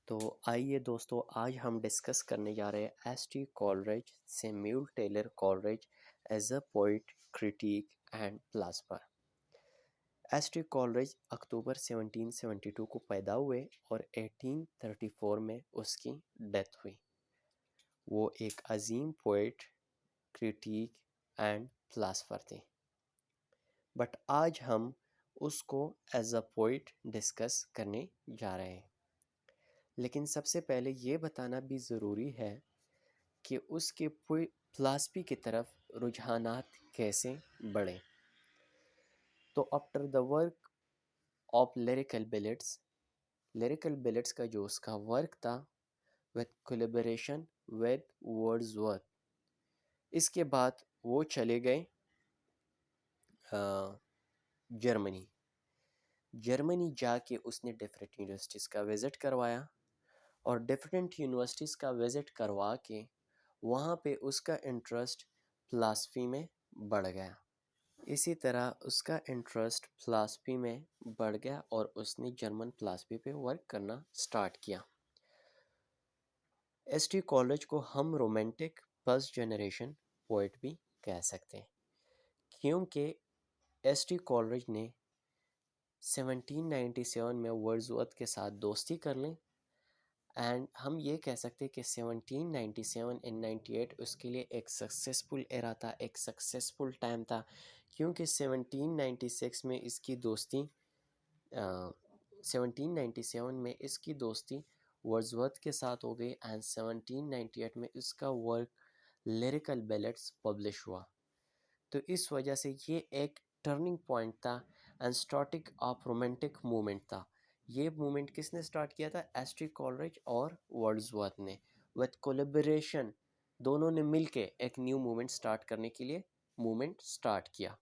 तो आइए दोस्तों, आज हम डिस्कस करने जा रहे हैं ST. Coleridge, Samuel Taylor Coleridge as a poet, critic and philosopher. ST. Coleridge October 1772 को पैदा हुए और 1834 में उसकी डेथ हुई। वो एक अजीम पोइट, क्रिटिक एंड फिलोसोफर थे। बट आज हम उसको एज अ पोइट डिस्कस करने जा रहे हैं। लेकिन सबसे पहले ये बताना भी ज़रूरी है कि उसके फिलॉसफी की तरफ रुझानात कैसे बढ़े। तो after the work of lyrical billets का जो उसका वर्क था विद कोलैबोरेशन विद वर्ड्सवर्थ, इसके बाद वो चले गए जर्मनी। जर्मनी जाके उसने डिफरेंट यूनिवर्सिटीज़ का विज़िट करवाया और डिफरेंट यूनिवर्सिटीज़ का विज़िट करवा के वहाँ पे उसका इंटरेस्ट फ़िलासफ़ी में बढ़ गया। इसी तरह उसका इंटरेस्ट फ़िलासफ़ी में बढ़ गया और उसने जर्मन फ़िलासफ़ी पे वर्क करना स्टार्ट किया। एस.टी. कॉलरिज को हम रोमांटिक फर्स्ट जनरेशन पोइट भी कह सकते हैं, क्योंकि एस.टी. कॉलरिज ने 1797 में वर्ड्सवर्थ के साथ दोस्ती कर ली एंड हम ये कह सकते हैं कि 1797 एंड 98 उसके लिए एक सक्सेसफुल एरा था, एक सक्सेसफुल टाइम था, क्योंकि 1796 में इसकी दोस्ती 1797 में इसकी दोस्ती वर्ड्सवर्थ के साथ हो गई एंड 1798 में इसका वर्क लिरिकल बैलेट्स पब्लिश हुआ। तो इस वजह से ये एक टर्निंग पॉइंट था and starting of romantic movement था। ये मूवमेंट किसने स्टार्ट किया था? एस.टी. कॉलरिज और वर्ड्सवर्थ ने विद कोलैबोरेशन, दोनों ने मिलके एक न्यू मूवमेंट स्टार्ट करने के लिए मूवमेंट स्टार्ट किया।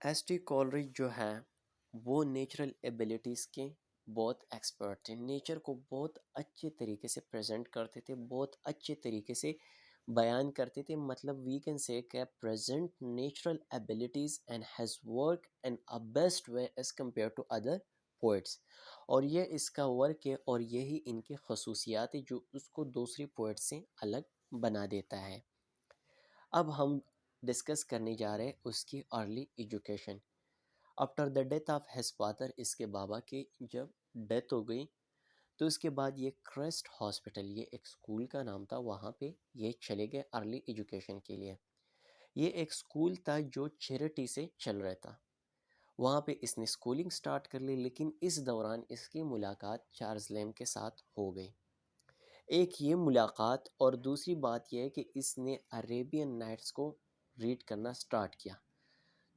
एस.टी. कॉलरिज जो है वो नेचुरल एबिलिटीज़ के बहुत एक्सपर्ट थे। नेचर को बहुत अच्छे तरीके से प्रेजेंट करते थे, बहुत अच्छे तरीके से बयान करते थे। मतलब we can say present natural abilities and has work in a best way as compare to other poets. और ये इसका वर्क है और यही इनकी खसूसियात है जो उसको दूसरी पोइट से अलग बना देता है। अब हम डिस्कस करने जा रहे हैं उसकी early education. After the death of his father, इसके बाबा की जब डेथ हो गई तो इसके बाद ये क्रेस्ट हॉस्पिटल, ये एक स्कूल का नाम था, वहाँ पे ये चले गए अर्ली एजुकेशन के लिए। ये एक स्कूल था जो चैरिटी से चल रहा था। वहाँ पे इसने स्कूलिंग स्टार्ट कर ली, लेकिन इस दौरान इसकी मुलाकात चार्ल्स लैम के साथ हो गई। एक ये मुलाकात और दूसरी बात यह है कि इसने अरेबियन नाइट्स को रीड करना स्टार्ट किया।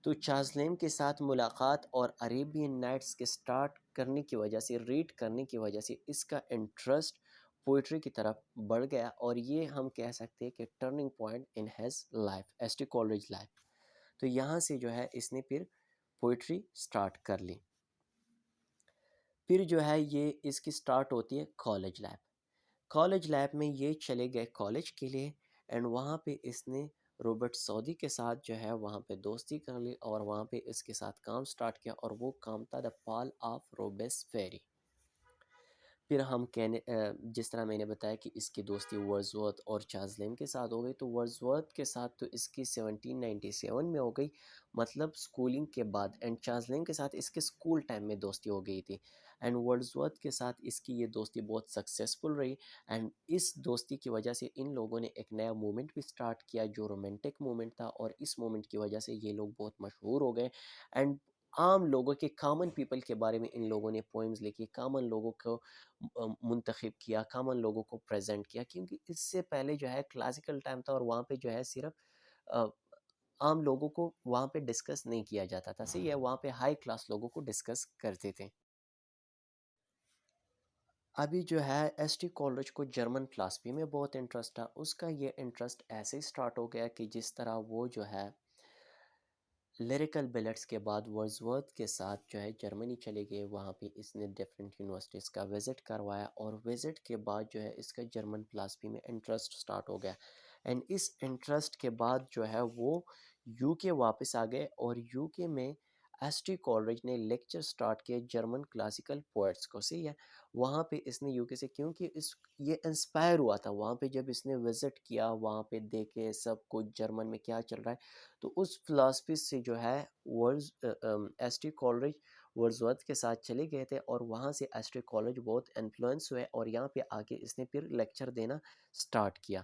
तो चार्ल्स लैम के साथ मुलाकात और अरेबियन नाइट्स के स्टार्ट करने की वजह से, रीड करने की वजह से इसका इंटरेस्ट पोइट्री की तरफ बढ़ गया और ये हम कह सकते हैं कि turning point in his life, ST. Coleridge life. तो यहाँ से जो है इसने फिर पोइट्री स्टार्ट कर ली। फिर जो है ये इसकी स्टार्ट होती है कॉलेज लाइफ। कॉलेज लाइफ में ये चले गए कॉलेज के लिए एंड वहाँ पे इसने रॉबर्ट सऊदी के साथ जो है वहाँ पे दोस्ती कर ली और वहाँ पे इसके साथ काम स्टार्ट किया और वो काम था द फॉल ऑफ रोबेस्पेरी। फिर हम कहने जिस तरह मैंने बताया कि इसकी दोस्ती वर्ड्सवर्थ और चार्ल्स लैम के साथ हो गई, तो वर्ड्सवर्थ के साथ तो इसकी 1797 में हो गई, मतलब स्कूलिंग के बाद। एंड चार्ल्स लैम के साथ इसके स्कूल टाइम में दोस्ती हो गई थी एंड वर्ड्सवर्थ के साथ इसकी ये दोस्ती बहुत सक्सेसफुल रही एंड इस दोस्ती की वजह से इन लोगों ने एक नया मूवमेंट भी स्टार्ट किया जो रोमांटिक मूवमेंट था और इस मूवमेंट की वजह से ये लोग बहुत मशहूर हो गए एंड आम लोगों के, कॉमन पीपल के बारे में इन लोगों ने पोइम्स लिखी, कॉमन लोगों को मुंतखब किया, कॉमन लोगों को प्रेजेंट किया। क्योंकि इससे पहले जो है क्लासिकल टाइम था और वहाँ पे जो है सिर्फ अ, आम लोगों को वहाँ पे डिस्कस नहीं किया जाता था, सही है, वहाँ पे हाई क्लास लोगों को डिस्कस करते थे। अभी जो है एस.टी. कॉलरिज को जर्मन फिलॉसफी में बहुत इंटरेस्ट था। उसका ये इंटरेस्ट ऐसे ही स्टार्ट हो गया कि जिस तरह वो जो है लिरिकल बैलेट्स के बाद वर्ड्सवर्थ के साथ जो है जर्मनी चले गए, वहाँ पे इसने डिफरेंट यूनिवर्सिटीज़ का विज़िट करवाया और विज़िट के बाद जो है इसका जर्मन फिलॉसफी में इंटरेस्ट स्टार्ट हो गया एंड इस इंटरेस्ट के बाद जो है वो यूके वापस आ गए और यूके में एस टी कॉलरेज ने लेक्चर स्टार्ट किए जर्मन क्लासिकल पोएट्स को, सही है। वहाँ पे इसने यूके से, क्योंकि इस ये इंस्पायर हुआ था वहाँ पे, जब इसने विजिट किया वहाँ पे देखे सब कुछ जर्मन में क्या चल रहा है, तो उस फिलासफी से जो है words S T Coleridge Wordsworth के साथ चले गए थे, और वहाँ से एस टी कॉलेज बहुत इन्फ्लुएंस हुए, और यहाँ पे आके इसने फिर लेक्चर देना स्टार्ट किया।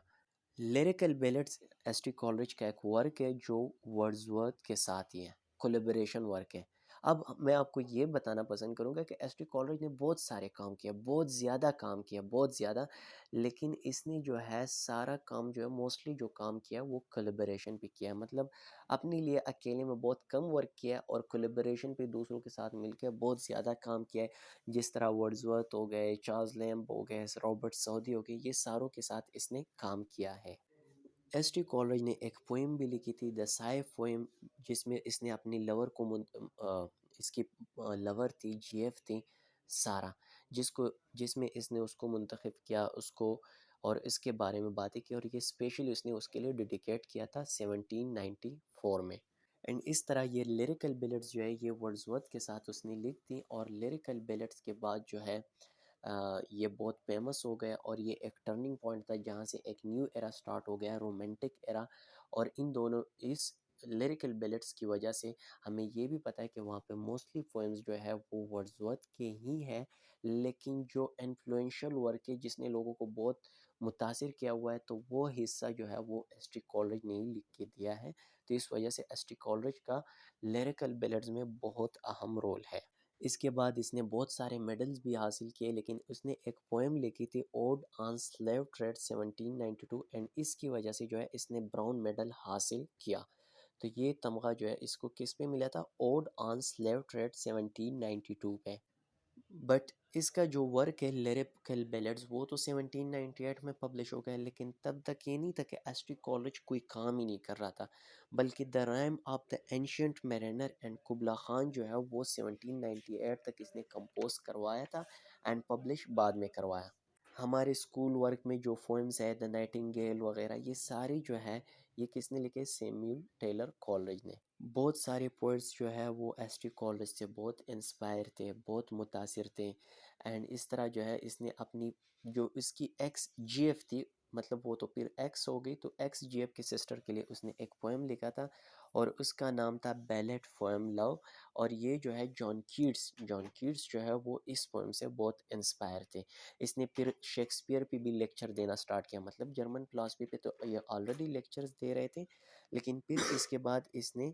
Lyrical ballads ST. कॉलरिज का एक वर्क है जो वर्ड्सवर्थ के साथ ही है, कोलैबोरेशन वर्क है। अब मैं आपको ये बताना पसंद करूँगा कि एस.टी. कॉलरिज ने बहुत सारे काम किया, बहुत ज़्यादा काम किया, बहुत ज़्यादा, लेकिन इसने जो है सारा काम जो है मोस्टली जो काम किया वो कोलैबोरेशन पे किया है। मतलब अपने लिए अकेले में बहुत कम वर्क किया है, और कोलैबोरेशन पे दूसरों के साथ मिलकर बहुत ज़्यादा काम किया है। जिस तरह वर्ड्सवर्थ हो गए, चार्ल्स लैम्ब हो गए, रॉबर्ट सऊदी हो गए, ये सारों के साथ इसने काम किया है। एस टी कॉलरेज ने एक पोएम भी लिखी थी, द साय पोएम, जिसमें इसने अपनी लवर को इसकी लवर थी, जीएफ थी, सारा, जिसमें इसने उसको मुंतखब किया उसको, और इसके बारे में बातें की, और ये स्पेशली उसने उसके लिए डेडिकेट किया था 1794 में। एंड इस तरह ये लिरिकल बैलेट्स जो है ये वर्ड्सवर्थ के साथ उसने लिख दी, और लिरिकल बैलेट्स के बाद जो है ये बहुत फेमस हो गया, और ये एक टर्निंग पॉइंट था जहाँ से एक न्यू एरा स्टार्ट हो गया, रोमांटिक एरा। और इन दोनों इस लिरिकल बैलेट्स की वजह से हमें ये भी पता है कि वहाँ पे मोस्टली पोएम्स जो है वो वर्ड्सवर्थ के ही है, लेकिन जो इन्फ्लुएंशियल वर्क है जिसने लोगों को बहुत मुतासिर किया हुआ है, तो वो हिस्सा जो है वो एस टी कॉलरेज ने ही लिख के दिया है। तो इस वजह से एस टी कॉलरेज का लिरिकल बैलेट्स में बहुत अहम रोल है। इसके बाद इसने बहुत सारे मेडल्स भी हासिल किए, लेकिन उसने एक पोएम लिखी थी odd on slave trade 1792, and इसकी वजह से जो है इसने ब्राउन मेडल हासिल किया। तो ये तमगा जो है इसको किस पे मिला था, ओड ऑन स्लेव ट्रेड 1792 पे। बट इसका जो वर्क है लिरिकल बैलेड्स वो तो 1798 में पब्लिश हो गया, लेकिन तब तक ये नहीं था कि एस टी कॉलेज कोई काम ही नहीं कर रहा था, बल्कि the rime of the ancient mariner and Kubla Khan जो है वो 1798 तक इसने कंपोज करवाया था, एंड पब्लिश बाद में करवाया। हमारे स्कूल वर्क में जो पोएम्स है द नाइटिंगेल वगैरह, ये सारी जो है ये किसने लिखे, सैमुअल टेलर कॉलरिज ने। बहुत सारे पोइट्स जो है वो एस टी कॉलरिज से बहुत इंस्पायर थे, बहुत मुतासिर थे, एंड इस तरह जो है इसने अपनी जो इसकी एक्स जी एफ थी, मतलब वो तो फिर एक्स हो गई, तो एक्स जी एफ की सिस्टर के लिए उसने एक पोएम लिखा था, और उसका नाम था बैलेट पोएम लव। और ये जो है जॉन कीट्स जो है वो इस पोएम से बहुत इंस्पायर थे। इसने फिर शेक्सपियर पे भी लेक्चर देना स्टार्ट किया, मतलब जर्मन फिलासफी पे तो ये ऑलरेडी लेक्चर्स दे रहे थे, लेकिन फिर इसके बाद इसने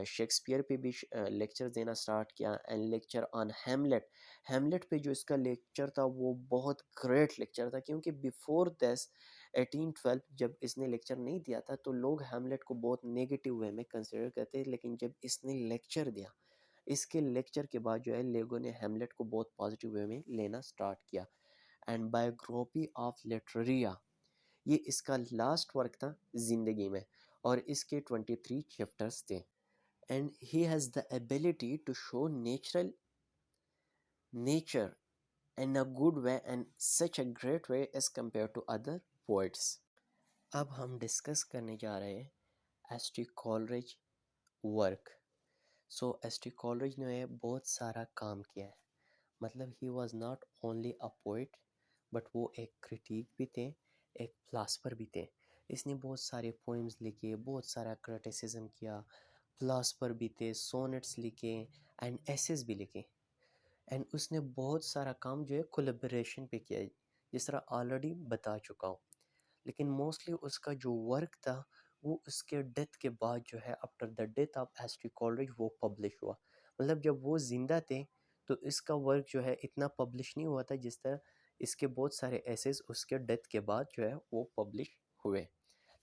शेक्सपियर पे भी लेक्चर देना स्टार्ट किया, एंड लेक्चर ऑन हेमलेट। हेमलेट पे जो इसका लेक्चर था वो बहुत ग्रेट लेक्चर था, क्योंकि बिफोर दिस 1812 जब इसने लेक्चर नहीं दिया था तो लोग हेमलेट को बहुत नेगेटिव वे में कंसिडर करते थे, लेकिन जब इसने लेक्चर दिया, इसके लेक्चर के बाद जो है लोगों ने हेमलेट को बहुत पॉजिटिव वे में लेना स्टार्ट किया। एंड बायोग्राफी ऑफ लिटरेरिया, ये इसका लास्ट वर्क था जिंदगी में, और इसके 23 चैप्टर्स थे। And he has the ability to show natural nature in a good way and such a great way as compared to other poets. अब हम डिस्कस करने जा रहे हैं एस टी कॉलरिज वर्क। सो एस टी कॉलरिज ने बहुत सारा काम किया है, मतलब he was not only a poet, but वो एक क्रिटिक भी थे, एक फिलासफर भी थे। इसने बहुत सारे पोइम्स लिखे, बहुत सारा क्रिटिसिज्म किया, फिलासफर भी थे, सोनेट्स लिखे, एंड एसेस भी लिखे। एंड उसने बहुत सारा काम जो है कोलेबरेशन पे किया है, जिस तरह ऑलरेडी बता चुका हूँ। लेकिन मोस्टली उसका जो वर्क था वो उसके डेथ के बाद जो है after the death of S T Coleridge वो पब्लिश हुआ। मतलब जब वो ज़िंदा थे तो इसका वर्क जो है इतना पब्लिश नहीं हुआ था, जिस तरह इसके बहुत सारे एसेस उसके डेथ के बाद जो है वो पब्लिश हुए।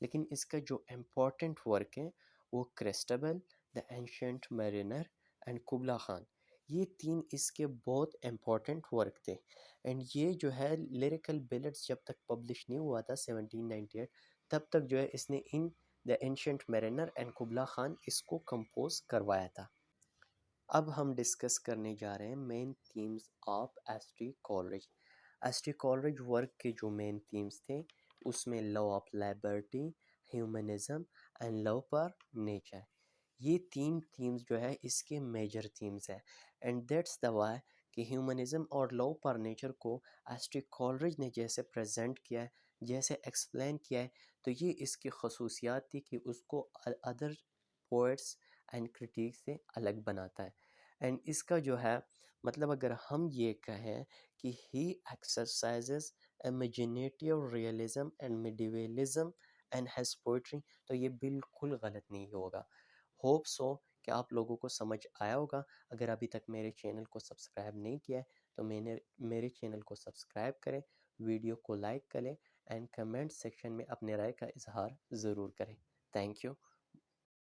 लेकिन इसका जो इम्पोर्टेंट वर्क है वो Christabel, the ancient mariner and Kubla Khan, ये तीन इसके बहुत इम्पोर्टेंट वर्क थे। एंड ये जो है लिरिकल बैलेट्स जब तक पब्लिश नहीं हुआ था 1798, तब तक जो है इसने in the ancient mariner and Kubla Khan इसको कंपोज करवाया था। अब हम डिस्कस करने जा रहे हैं main themes of S T Coleridge. S T Coleridge work के जो मेन थीम्स थे उसमें love of liberty, humanism and love for nature, ये 3 थीम्स जो है इसके मेजर थीम्स हैं, एंड दैट्स द वाई कि ह्यूमनिज़्म और लव पर नेचर को एस्ट्री कॉलरिज ने जैसे प्रेजेंट किया है, जैसे एक्सप्लेन किया है, तो ये इसकी खसूसियात थी कि उसको अदर पोएट्स एंड क्रिटिक्स से अलग बनाता है। एंड इसका जो है मतलब अगर हम ये कहें कि he exercises imaginative realism and medievalism and has poetry, तो ये बिल्कुल गलत नहीं होगा। होप सो कि आप लोगों को समझ आया होगा। अगर अभी तक मेरे चैनल को सब्सक्राइब नहीं किया है तो मेरे चैनल को सब्सक्राइब करें, वीडियो को लाइक करें एंड कमेंट सेक्शन में अपने राय का इजहार ज़रूर करें। Thank you.